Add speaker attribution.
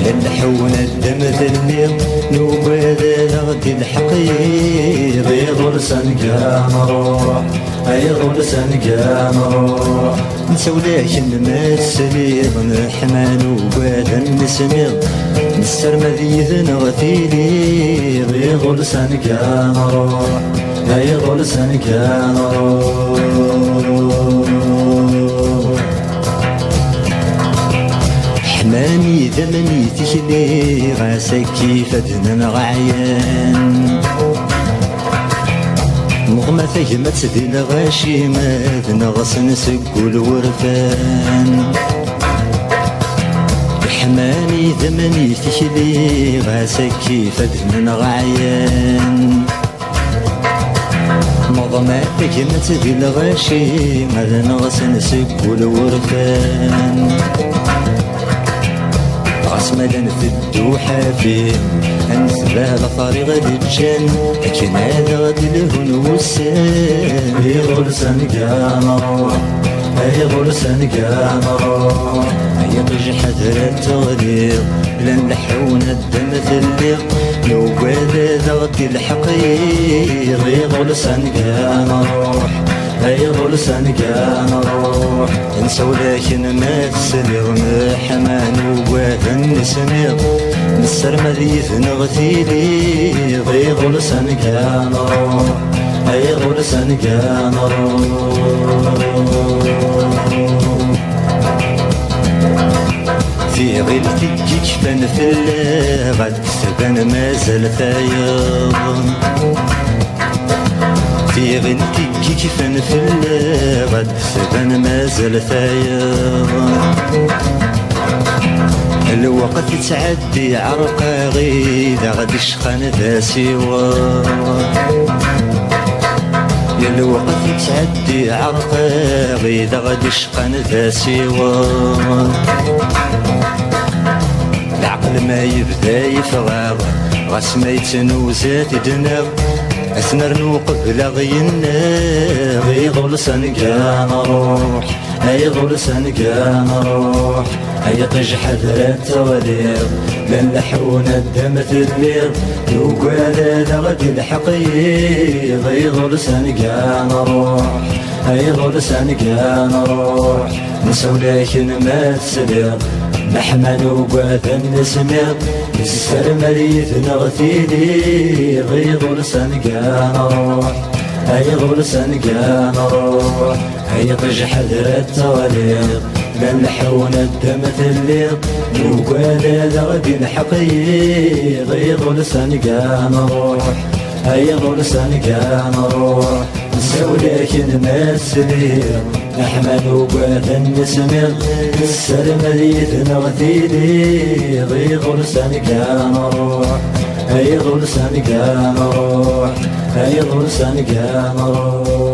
Speaker 1: لنحونا الدم ذليل نوبادا غدي الحقيق يغرسن كان روح يغرسن كان روح نسولاش نمسليض نحمل وبادا نسميض نسترمذيذ نغثيلي يغرسن كان روح يغرسن كان روح حمامي ذمني تشلي غاسكي فدنا غعيان مغمى ثجمت ذي الغاشيمات نغص نسق الورفان حمامي ذمني تشلي غاسكي فدنا غعيان مغمى ثجمت ذي الغاشيمات نغص نسق الورفان عصمدا في الدوحة فين أنسبه لطريق الجن لكن هذا غادي لهن وسام يغرسن كان روح يغرسن كان روح يطج حذر التغليق لن لحونا الدم ذليق نوباد غادي الحقيق يغرسن كان روح يغرسن كان روح نسوا لكن ما تسلغ حمان وبادا نسميض نسرمذيث نغثيلي يغرسن كان روح يغرسن كان روح في غيلتي كيفان في اللغة كتبان مازال فايض في غنتي كيفان في اللغة ثبان مازال ثايض الوقت تعدي عرقا غيدا غادي شخان ذا سوا الوقت تعدي عرقا غيدا غادي شخان ذا سوا العقل ما يبدا يفغاغ غاس ما يتنوزات دناغ أثنر نوقف لغينا يغرسن كان روح يغرسن كان روح يطج حذر التوليض لن لحونا الدم ذليل وقال غدي الحقيق يغرسن كان روح يغرسن كان روح نسوا لكن ما تسليض نحمل وبادا نسميض نسفر مريث نغثيلي يغرسن كان روح يغرسن كان روح يطج حذر التوليض لن لحونا الدم ذليل وقال غدي الحقيق يغرسن كان روح يغرسن كان روح نسوا لكن ما تسليض نحمل وبادا نسميض نسرمذيث نغثيلي يغرسن كان روح يغرسن كان روح يغرسن كان روح